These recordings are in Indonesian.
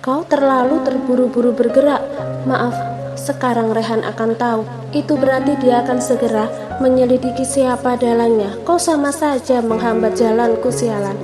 Kau terlalu terburu-buru bergerak. Maaf, sekarang Rehan akan tahu. Itu berarti dia akan segera menyelidiki siapa dalangnya. Kau sama saja menghambat jalanku, sialan.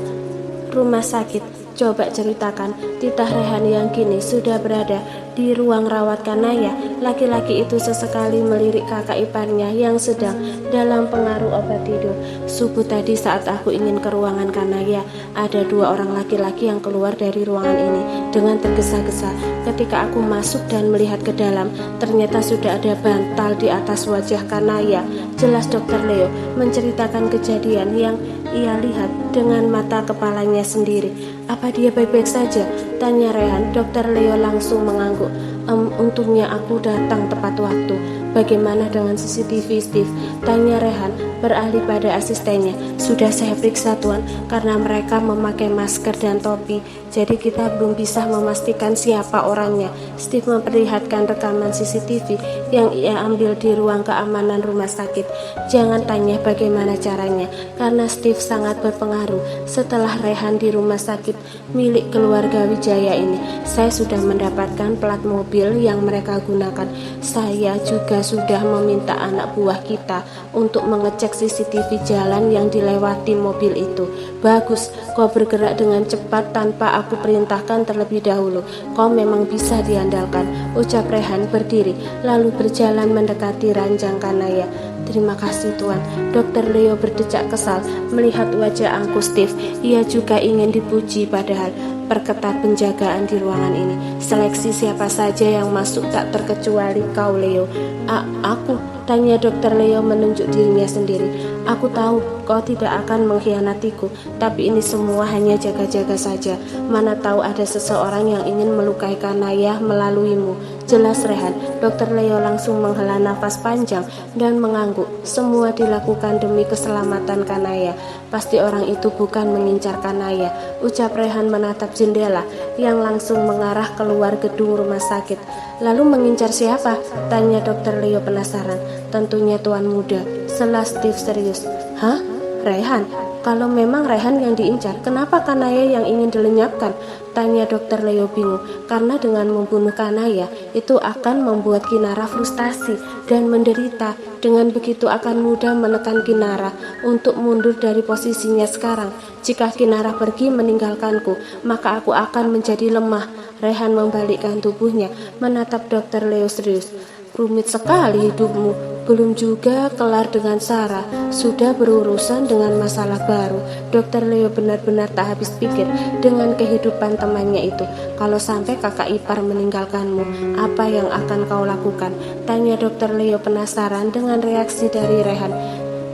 Rumah sakit, coba ceritakan. Titah Rehan yang kini sudah berada di ruang rawat Kanaya. Laki-laki itu sesekali melirik kakak iparnya yang sedang dalam pengaruh obat tidur. Subuh tadi saat aku ingin ke ruangan Kanaya, ada 2 orang laki-laki yang keluar dari ruangan ini dengan tergesa-gesa. Ketika aku masuk dan melihat ke dalam, ternyata sudah ada bantal di atas wajah Kanaya. Jelas Dokter Leo menceritakan kejadian yang ia lihat dengan mata kepalanya sendiri. Apa dia baik-baik saja? Tanya Rehan. Dokter Leo langsung mengangguk. Untungnya aku datang tepat waktu. Bagaimana dengan CCTV, Steve? Tanya Rehan beralih pada asistennya. Sudah saya periksa, Tuan, karena mereka memakai masker dan topi, jadi kita belum bisa memastikan siapa orangnya. Steve memperlihatkan rekaman CCTV yang ia ambil di ruang keamanan rumah sakit. Jangan tanya bagaimana caranya, karena Steve sangat berpengaruh. Setelah Rehan di rumah sakit milik keluarga Wijaya ini, saya sudah mendapatkan plat mobil yang mereka gunakan. Saya juga sudah meminta anak buah kita untuk mengecek CCTV jalan yang dilewati mobil itu. Bagus, kau bergerak dengan cepat tanpa aku perintahkan terlebih dahulu. Kau memang bisa diandalkan, ucap Rehan berdiri lalu berjalan mendekati ranjang Kanaya. Terima kasih, Tuan. Dokter Leo berdecak kesal melihat wajah angkuh Steve. Ia juga ingin dipuji, padahal perketat penjagaan di ruangan ini. Seleksi siapa saja yang masuk tak terkecuali kau, Leo. Aku? Tanya Dokter Leo menunjuk dirinya sendiri. Aku tahu kau tidak akan mengkhianatiku, tapi ini semua hanya jaga-jaga saja. Mana tahu ada seseorang yang ingin melukai Kanaya melaluimu. Jelas Rehan. Dokter Leo langsung menghela nafas panjang dan mengangguk. Semua dilakukan demi keselamatan Kanaya. Pasti orang itu bukan mengincar Kanaya, ucap Rehan menatap jendela yang langsung mengarah keluar gedung rumah sakit. Lalu mengincar siapa? Tanya Dokter Leo penasaran. Tentunya tuan muda, sela Steve serius. Hah? Rehan? Kalau memang Rehan yang diincar, kenapa Kanaya yang ingin dilenyapkan? Tanya Dokter Leo bingung, karena dengan membunuh Kanaya itu akan membuat Kinara frustasi dan menderita. Dengan begitu akan mudah menekan Kinara untuk mundur dari posisinya sekarang. Jika Kinara pergi meninggalkanku, maka aku akan menjadi lemah. Rehan membalikkan tubuhnya, menatap Dokter Leo serius. Rumit sekali hidupmu. Belum juga kelar dengan Sarah, sudah berurusan dengan masalah baru. Dokter Leo benar-benar tak habis pikir dengan kehidupan temannya itu. Kalau sampai kakak ipar meninggalkanmu, apa yang akan kau lakukan? Tanya Dokter Leo penasaran dengan reaksi dari Rehan.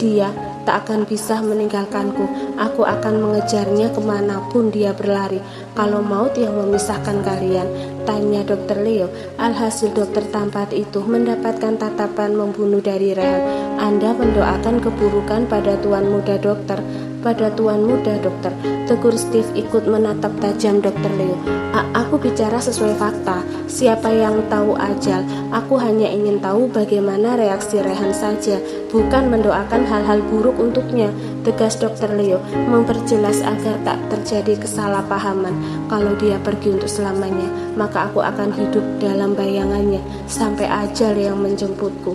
Dia tak akan bisa meninggalkanku. Aku akan mengejarnya kemanapun dia berlari. Kalau maut yang memisahkan kalian? Tanya Dokter Leo. Alhasil dokter tampan itu mendapatkan tatapan membunuh dari Rehan. Anda mendoakan keburukan pada tuan muda dokter. Pada tuan muda dokter, tegur Steve ikut menatap tajam Dokter Leo. Aku bicara sesuai fakta. Siapa yang tahu ajal? Aku hanya ingin tahu bagaimana reaksi Rehan saja, bukan mendoakan hal-hal buruk untuknya, tegas Dokter Leo memperjelas agar tak terjadi kesalahpahaman. Kalau dia pergi untuk selamanya, maka aku akan hidup dalam bayangannya sampai ajal yang menjemputku.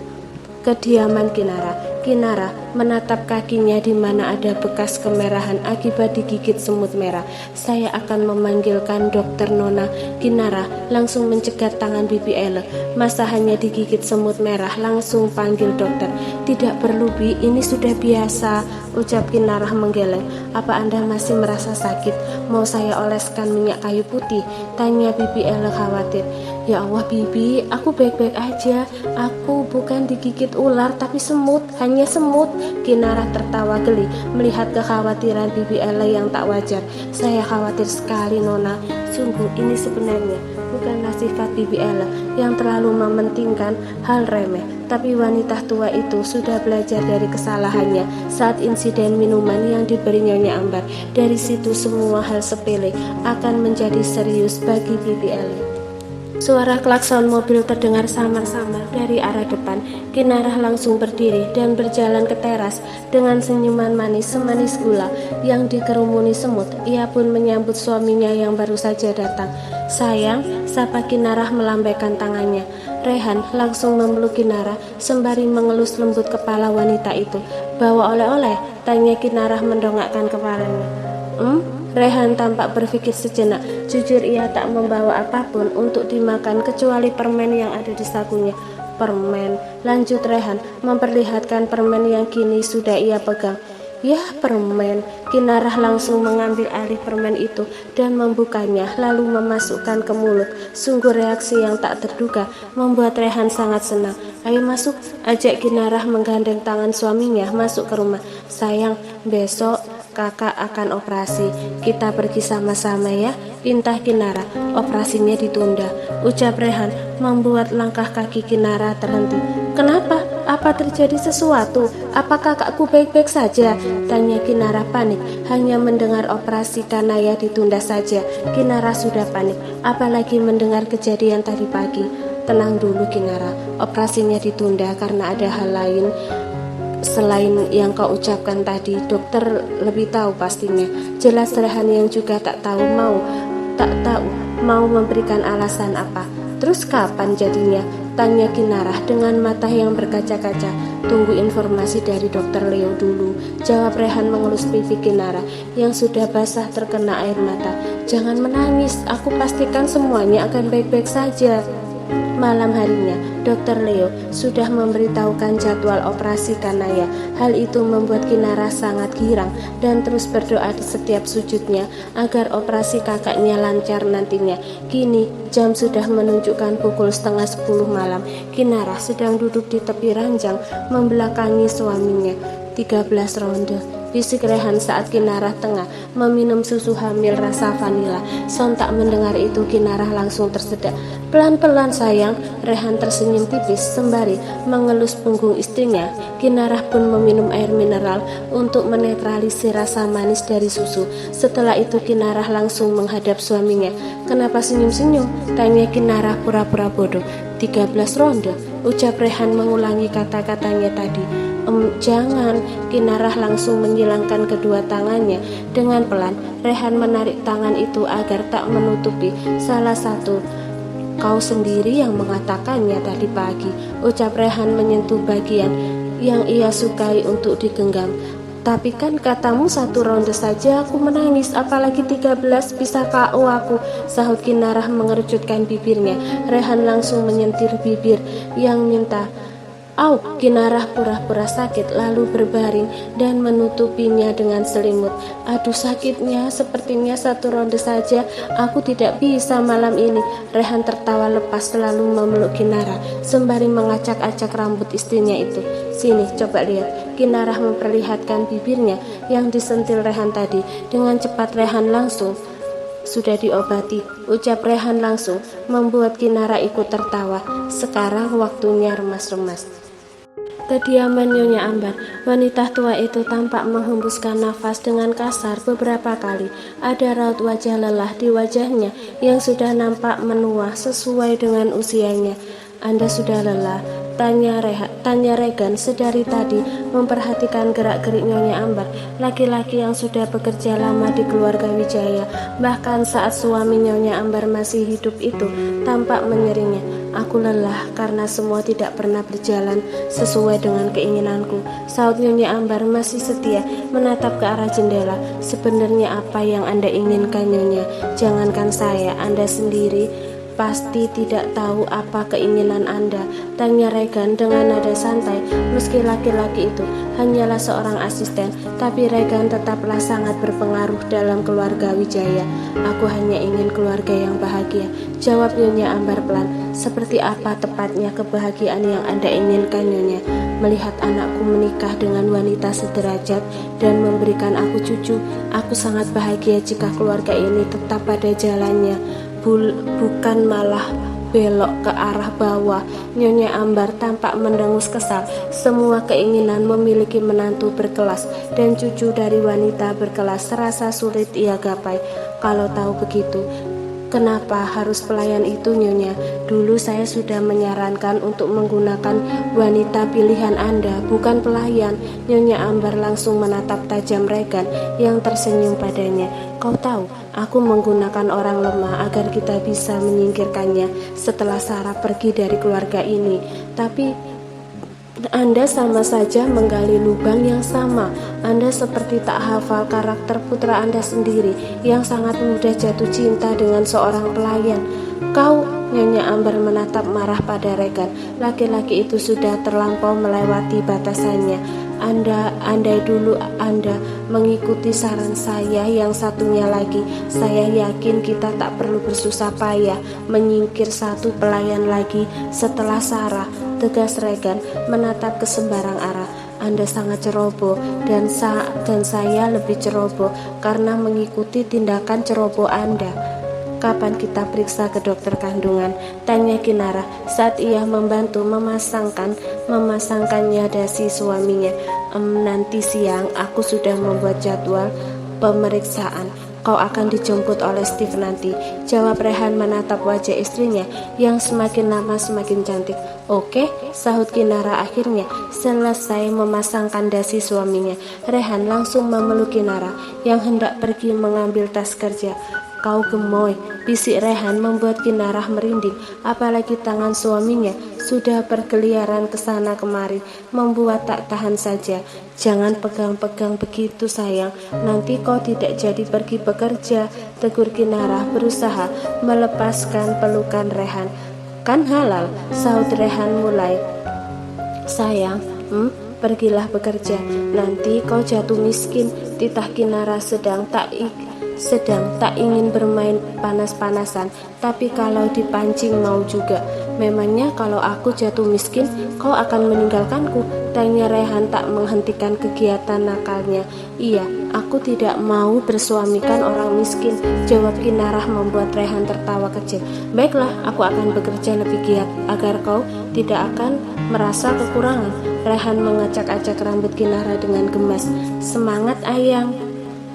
Kediaman Kinara. Kinara menatap kakinya di mana ada bekas kemerahan akibat digigit semut merah. Saya akan memanggilkan dokter Nona. Kinara langsung mencegat tangan Bibi Elle. Masa hanya digigit semut merah, langsung panggil dokter. Tidak perlu Bi, ini sudah biasa, ucap Kinara menggeleng. Apa Anda masih merasa sakit? Mau saya oleskan minyak kayu putih? Tanya Bibi Elle khawatir. Ya Allah Bibi, aku baik-baik aja. Aku bukan digigit ular tapi semut, hanya semut. Kinara tertawa geli melihat kekhawatiran Bibi Elle yang tak wajar. Saya khawatir sekali Nona. Sungguh ini sebenarnya bukanlah sifat Bibi Elle yang terlalu mementingkan hal remeh. Tapi wanita tua itu sudah belajar dari kesalahannya saat insiden minuman yang diberi Nyonya Ambar. Dari situ semua hal sepele akan menjadi serius bagi Bibi Elle. Suara klakson mobil terdengar samar-samar dari arah depan. Kinarah langsung berdiri dan berjalan ke teras dengan senyuman manis semanis gula yang dikerumuni semut. Ia pun menyambut suaminya yang baru saja datang. "Sayang," sapa Kinarah melambaikan tangannya. Rehan langsung memeluk Kinarah sembari mengelus lembut kepala wanita itu. "Bawa oleh-oleh?" tanya Kinarah mendongakkan kepalanya. Rehan tampak berpikir sejenak. Jujur ia tak membawa apapun untuk dimakan kecuali permen yang ada di sakunya. "Permen," lanjut Rehan memperlihatkan permen yang kini sudah ia pegang. "Yah, permen." Kinarah langsung mengambil alih permen itu dan membukanya lalu memasukkan ke mulut. Sungguh reaksi yang tak terduga membuat Rehan sangat senang. "Ayo masuk," ajak Kinarah menggandeng tangan suaminya masuk ke rumah. "Sayang, besok kakak akan operasi. Kita pergi sama-sama ya," pintah Kinarah. "Operasinya ditunda," ucap Rehan membuat langkah kaki Kinarah terhenti. "Kenapa? Apa terjadi sesuatu? Apa kakakku baik-baik saja?" tanya Kinarah panik. Hanya mendengar operasi Kanaya ditunda saja, Kinarah sudah panik. Apalagi mendengar kejadian tadi pagi. "Tenang dulu Kinarah, operasinya ditunda karena ada hal lain selain yang kau ucapkan tadi. Dokter lebih tahu pastinya." Jelas Rehan yang juga tak tahu mau memberikan alasan apa. "Terus kapan jadinya?" tanya Kinarah dengan mata yang berkaca-kaca. "Tunggu informasi dari Dokter Leo dulu," jawab Rehan mengelus pipi Kinarah yang sudah basah terkena air mata. "Jangan menangis, aku pastikan semuanya akan baik-baik saja." Malam harinya, Dokter Leo sudah memberitahukan jadwal operasi Kanaya. Hal itu membuat Kinarah sangat girang dan terus berdoa di setiap sujudnya agar operasi kakaknya lancar nantinya. Kini jam sudah menunjukkan pukul 9:30 malam. Kinarah sedang duduk di tepi ranjang membelakangi suaminya. 13 ronde, bisik Rehan saat Kinarah tengah meminum susu hamil rasa vanila. Sontak mendengar itu Kinarah langsung tersedak. "Pelan-pelan sayang," Rehan tersenyum tipis sembari mengelus punggung istrinya. Kinarah pun meminum air mineral untuk menetralisir rasa manis dari susu. Setelah itu Kinarah langsung menghadap suaminya. "Kenapa senyum-senyum?" tanya Kinarah pura-pura bodoh. 13 ronde, ucap Rehan mengulangi kata-katanya tadi. Jangan." Kinarah langsung menyilangkan kedua tangannya dengan pelan. Rehan menarik tangan itu agar tak menutupi salah satu. "Kau sendiri yang mengatakannya tadi pagi," ucap Rehan menyentuh bagian yang ia sukai untuk digenggam. "Tapi kan katamu 1 ronde saja aku menangis, apalagi 13 bisa KO aku," sahut Kinarah mengerutkan bibirnya. Rehan langsung menyentir bibir yang minta. "Au!" Kinarah pura-pura sakit lalu berbaring dan menutupinya dengan selimut. "Aduh sakitnya, sepertinya 1 ronde saja, aku tidak bisa malam ini." Rehan tertawa lepas lalu memeluk Kinarah sembari mengacak-acak rambut istrinya itu. "Sini, coba lihat." Kinarah memperlihatkan bibirnya yang disentil Rehan tadi. Dengan cepat Rehan langsung, "Sudah diobati," ucap Rehan langsung membuat Kinarah ikut tertawa. Sekarang waktunya remas-remas. Kediaman Nyonya Ambar. Wanita tua itu tampak menghembuskan nafas dengan kasar beberapa kali. Ada raut wajah lelah di wajahnya yang sudah nampak menua sesuai dengan usianya. "Anda sudah lelah?" tanya Regan sedari tadi memperhatikan gerak-gerik Nyonya Ambar, laki-laki yang sudah bekerja lama di keluarga Wijaya. Bahkan saat suami Nyonya Ambar masih hidup itu tampak menyeringnya. "Aku lelah karena semua tidak pernah berjalan sesuai dengan keinginanku," sahut Nyonya Ambar masih setia menatap ke arah jendela. "Sebenarnya apa yang Anda inginkan Nyonya? Jangankan saya, Anda sendiri pasti tidak tahu apa keinginan Anda," tanya Regan dengan nada santai. Meski laki-laki itu hanyalah seorang asisten, tapi Regan tetaplah sangat berpengaruh dalam keluarga Wijaya. "Aku hanya ingin keluarga yang bahagia," jawab Nyonya Ambar pelan. "Seperti apa tepatnya kebahagiaan yang Anda inginkan Nyonya?" "Melihat anakku menikah dengan wanita sederajat dan memberikan aku cucu. Aku sangat bahagia jika keluarga ini tetap pada jalannya, bukan malah belok ke arah bawah." Nyonya Ambar tampak mendengus kesal. Semua keinginan memiliki menantu berkelas dan cucu dari wanita berkelas serasa sulit ia gapai. Kalau tahu begitu, Kenapa harus pelayan itu, Nyonya? Dulu saya sudah menyarankan untuk menggunakan wanita pilihan Anda, bukan pelayan. Nyonya Ambar langsung menatap tajam Regan yang tersenyum padanya. Kau tahu, aku menggunakan orang lemah agar kita bisa menyingkirkannya setelah Sarah pergi dari keluarga ini. Tapi Anda sama saja menggali lubang yang sama. Anda seperti tak hafal karakter putra Anda sendiri yang sangat mudah jatuh cinta dengan seorang pelayan. Kau, Nyonya Amber menatap marah pada Regan. Laki-laki itu sudah terlampau melewati batasannya. Andai dulu Anda mengikuti saran saya yang satunya lagi, saya yakin kita tak perlu bersusah payah menyingkir satu pelayan lagi setelah Sarah. Tegas Regan menatap ke sembarang arah. Anda sangat ceroboh dan saya lebih ceroboh karena mengikuti tindakan ceroboh Anda. Kapan kita periksa ke dokter kandungan? Tanya Kinara saat ia membantu memasangkannya dasi suaminya. Nanti siang aku sudah membuat jadwal pemeriksaan. Kau akan dijemput oleh Steve nanti, jawab Rehan menatap wajah istrinya yang semakin lama semakin cantik. Oke, sahut Kinara akhirnya. Selesai memasangkan dasi suaminya, Rehan langsung memeluk Kinara yang hendak pergi mengambil tas kerja. Kau gemoy, bisik Rehan membuat Kinara merinding, apalagi tangan suaminya sudah berkeliaran ke sana kemari, membuat tak tahan saja. Jangan pegang-pegang begitu sayang, nanti kau tidak jadi pergi bekerja, tegur Kinara berusaha melepaskan pelukan Rehan. Kan halal, sahut Rehan mulai. Sayang, pergilah bekerja, nanti kau jatuh miskin, titah Kinara sedang tak ingin bermain panas-panasan, tapi kalau dipancing mau juga. Memangnya kalau aku jatuh miskin, kau akan meninggalkanku? Tanya Rehan tak menghentikan kegiatan nakalnya. Iya, aku tidak mau bersuamikan orang miskin, jawab Kinarah membuat Rehan tertawa kecil. Baiklah, aku akan bekerja lebih giat agar kau tidak akan merasa kekurangan. Rehan mengacak-acak rambut Kinarah dengan gemas. Semangat ayang.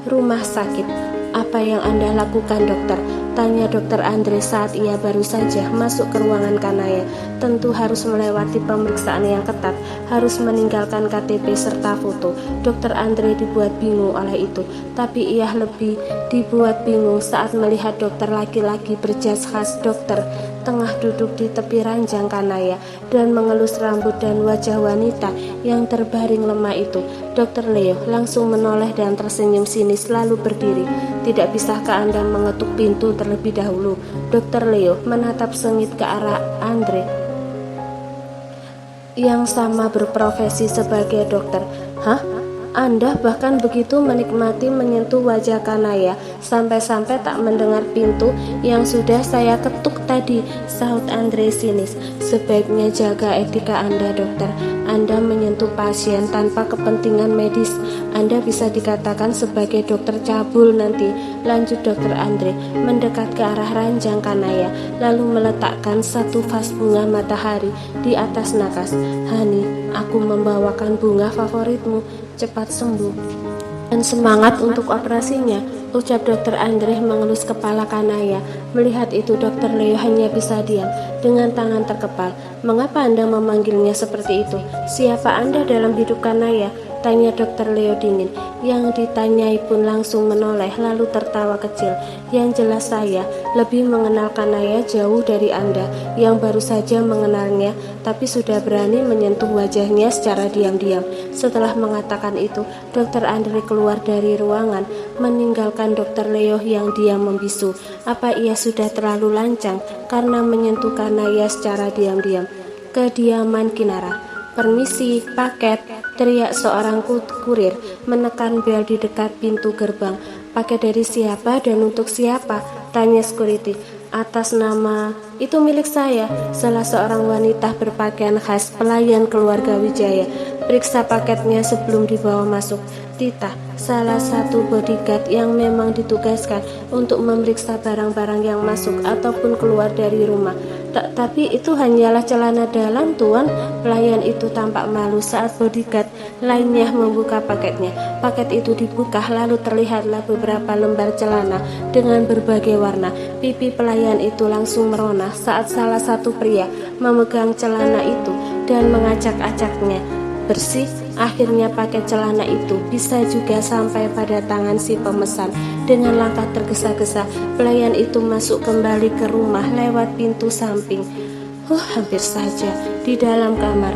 Rumah sakit. Apa yang Anda lakukan, dokter? Tanya Dokter Andre saat ia baru saja masuk ke ruangan Kanaya. Tentu harus melewati pemeriksaan yang ketat, harus meninggalkan KTP serta foto. Dokter Andre dibuat bingung oleh itu, tapi ia lebih dibuat bingung saat melihat dokter laki-laki berjas khas dokter tengah duduk di tepi ranjang Kanaya dan mengelus rambut dan wajah wanita yang terbaring lemah itu. Dokter Leo langsung menoleh dan tersenyum sinis lalu berdiri. Tidak bisakah Anda mengetuk pintu terlebih dahulu? Dokter Leo menatap sengit ke arah Andre yang sama berprofesi sebagai dokter. Hah? Anda bahkan begitu menikmati menyentuh wajah Kanaya sampai-sampai tak mendengar pintu yang sudah saya ketuk tadi, sahut Andre sinis. Sebaiknya jaga etika Anda, dokter. Anda menyentuh pasien tanpa kepentingan medis. Anda bisa dikatakan sebagai dokter cabul nanti, lanjut Dokter Andre mendekat ke arah ranjang Kanaya lalu meletakkan satu vas bunga matahari di atas nakas. Hani, aku membawakan bunga favoritmu, cepat sembuh dan semangat untuk operasinya, ucap Dokter Andre mengelus kepala Kanaya. Melihat itu Dokter Leo hanya bisa diam dengan tangan terkepal. Mengapa Anda memanggilnya seperti itu? Siapa Anda dalam hidup Kanaya? Tanya Dokter Leo dingin. Yang ditanyai pun langsung menoleh lalu tertawa kecil. Yang jelas saya lebih mengenal Kanaya jauh dari Anda yang baru saja mengenalnya, tapi sudah berani menyentuh wajahnya secara diam-diam. Setelah mengatakan itu, Dokter Andre keluar dari ruangan, meninggalkan Dokter Leo yang diam membisu. Apa ia sudah terlalu lancang karena menyentuh Kanaya secara diam-diam? Kediaman Kinara. Permisi, paket, teriak seorang kurir menekan bel di dekat pintu gerbang. Paket dari siapa dan untuk siapa? Tanya security. Atas nama itu milik saya, salah seorang wanita berpakaian khas pelayan keluarga Wijaya. Periksa paketnya sebelum dibawa masuk. Tita, salah satu bodyguard yang memang ditugaskan untuk memeriksa barang-barang yang masuk ataupun keluar dari rumah. Tapi itu hanyalah celana dalam, Tuan. Pelayan itu tampak malu saat bodyguard lainnya membuka paketnya. Paket itu dibuka, lalu terlihatlah beberapa lembar celana dengan berbagai warna. Pipi pelayan itu langsung merona saat salah satu pria memegang celana itu dan mengacak-acaknya bersih. Akhirnya paket celana itu bisa juga sampai pada tangan si pemesan. Dengan langkah tergesa-gesa, pelayan itu masuk kembali ke rumah lewat pintu samping. Hampir saja di dalam kamar.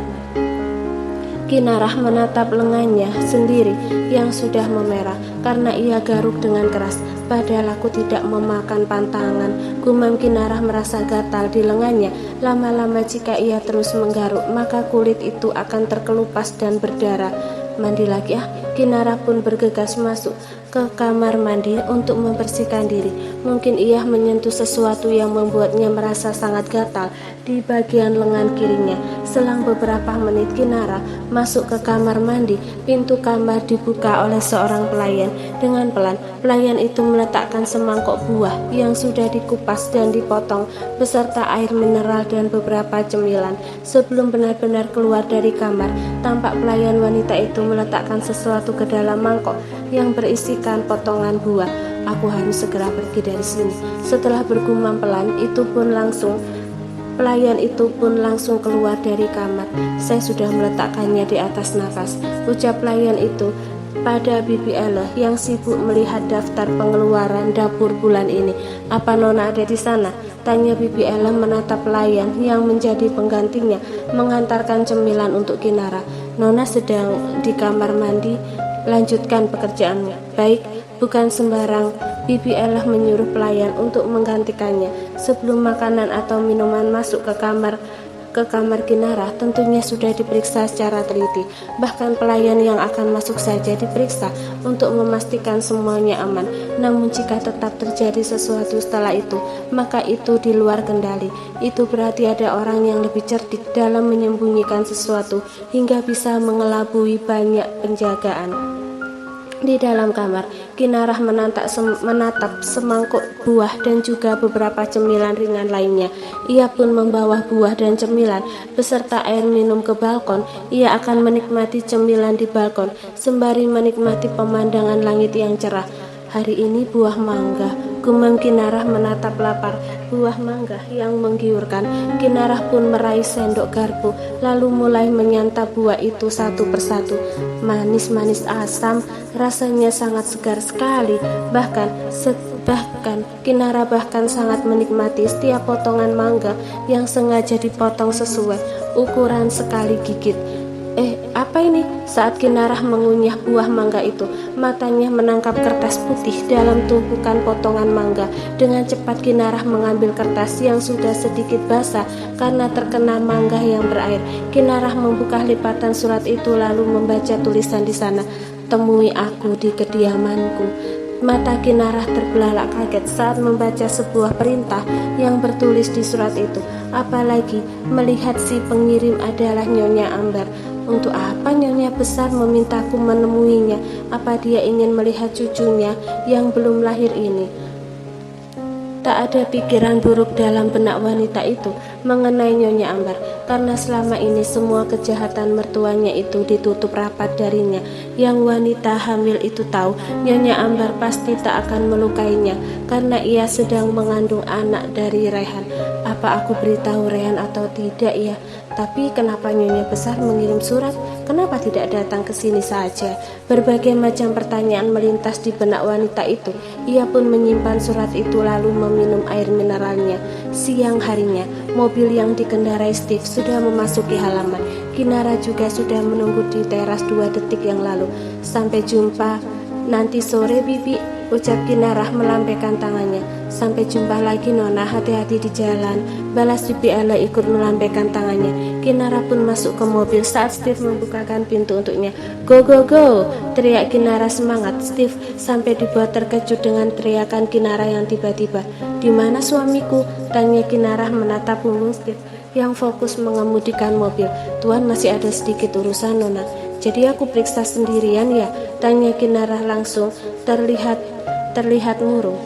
Kinarah menatap lengannya sendiri yang sudah memerah karena ia garuk dengan keras. Padahal aku tidak memakan pantangan. Gumam Kinarah merasa gatal di lengannya. Lama-lama jika ia terus menggaruk, maka kulit itu akan terkelupas dan berdarah. Mandi lagi Kinarah pun bergegas masuk ke kamar mandi untuk membersihkan diri. Mungkin ia menyentuh sesuatu yang membuatnya merasa sangat gatal di bagian lengan kirinya. Selang beberapa menit Kinarah masuk ke kamar mandi. Pintu kamar dibuka oleh seorang pelayan. Dengan pelan, pelayan itu meletakkan semangkok buah yang sudah dikupas dan dipotong beserta air mineral dan beberapa cemilan. Sebelum benar-benar keluar dari kamar, tampak pelayan wanita itu meletakkan sesuatu ke dalam mangkok yang berisikan potongan buah. Aku harus segera pergi dari sini. Setelah bergumam pelan, pelayan itu pun langsung keluar dari kamar. Saya sudah meletakkannya di atas nafas, ucap pelayan itu pada Bibi Ella yang sibuk melihat daftar pengeluaran dapur bulan ini. Apa Nona ada di sana? Tanya Bibi Ella menatap pelayan yang menjadi penggantinya mengantarkan cemilan untuk Kinarah. Nona sedang di kamar mandi, lanjutkan pekerjaannya. Baik, bukan sembarang. Bibi Ella menyuruh pelayan untuk menggantikannya. Sebelum makanan atau minuman masuk ke kamar Kinarah tentunya sudah diperiksa secara teliti. Bahkan pelayan yang akan masuk saja diperiksa untuk memastikan semuanya aman. Namun jika tetap terjadi sesuatu setelah itu, maka itu di luar kendali. Itu berarti ada orang yang lebih cerdik dalam menyembunyikan sesuatu hingga bisa mengelabui banyak penjagaan. Di dalam kamar, Kinarah menatap semangkuk buah dan juga beberapa cemilan ringan lainnya. Ia pun membawa buah dan cemilan beserta air minum ke balkon. Ia akan menikmati cemilan di balkon sembari menikmati pemandangan langit yang cerah. Hari ini buah mangga. Gumam Kinarah menatap lapar buah mangga yang menggiurkan. Kinarah pun meraih sendok garpu lalu mulai menyantap buah itu satu persatu. Manis-manis asam, rasanya sangat segar sekali. Bahkan Kinarah sangat menikmati setiap potongan mangga yang sengaja dipotong sesuai ukuran sekali gigit. Apa ini? Saat Kinarah mengunyah buah mangga itu, matanya menangkap kertas putih dalam tumpukan potongan mangga. Dengan cepat Kinarah mengambil kertas yang sudah sedikit basah karena terkena mangga yang berair. Kinarah membuka lipatan surat itu lalu membaca tulisan di sana. Temui aku di kediamanku. Mata Kinarah terbelalak kaget saat membaca sebuah perintah yang bertulis di surat itu. Apalagi melihat si pengirim adalah Nyonya Ambar. Untuk apa Nyonya besar memintaku menemuinya? Apa dia ingin melihat cucunya yang belum lahir ini? Tak ada pikiran buruk dalam benak wanita itu mengenai Nyonya Ambar, karena selama ini semua kejahatan mertuanya itu ditutup rapat darinya. Yang wanita hamil itu tahu Nyonya Ambar pasti tak akan melukainya karena ia sedang mengandung anak dari Rehan. Apa aku beritahu Rehan atau tidak ya? Tapi kenapa Nyonya besar mengirim surat? Kenapa tidak datang ke sini saja? Berbagai macam pertanyaan melintas di benak wanita itu. Ia pun menyimpan surat itu lalu meminum air mineralnya. Siang harinya, mobil yang dikendarai Steve sudah memasuki halaman. Kinarah juga sudah menunggu di teras 2 detik yang lalu. Sampai jumpa nanti sore Bibi, ucap Kinarah melambaikan tangannya. Sampai jumpa lagi Nona, hati-hati di jalan, balas Bibi Ella ikut melambaikan tangannya. Kinarah pun masuk ke mobil saat Steve membukakan pintu untuknya. Go go go, teriak Kinarah semangat. Steve sampai dibuat terkejut dengan teriakan Kinarah yang tiba-tiba. Di mana suamiku? Tanya Kinarah menatap punggung Steve yang fokus mengemudikan mobil. Tuan masih ada sedikit urusan Nona. Jadi aku periksa sendirian ya? Tanya Kinarah langsung terlihat murung.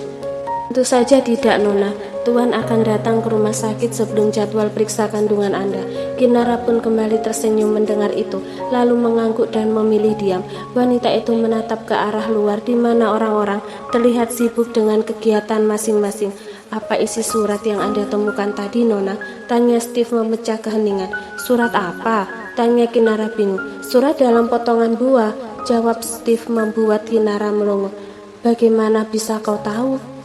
Tentu saja tidak Nona, Tuan akan datang ke rumah sakit sebelum jadwal periksa kandungan Anda. Kinara pun kembali tersenyum mendengar itu, lalu mengangguk dan memilih diam. Wanita itu menatap ke arah luar di mana orang-orang terlihat sibuk dengan kegiatan masing-masing. Apa isi surat yang Anda temukan tadi, Nona? Tanya Steve memecah keheningan. Surat apa? Tanya Kinara bingung. Surat dalam potongan buah, jawab Steve membuat Kinara melongo. Bagaimana bisa kau tahu?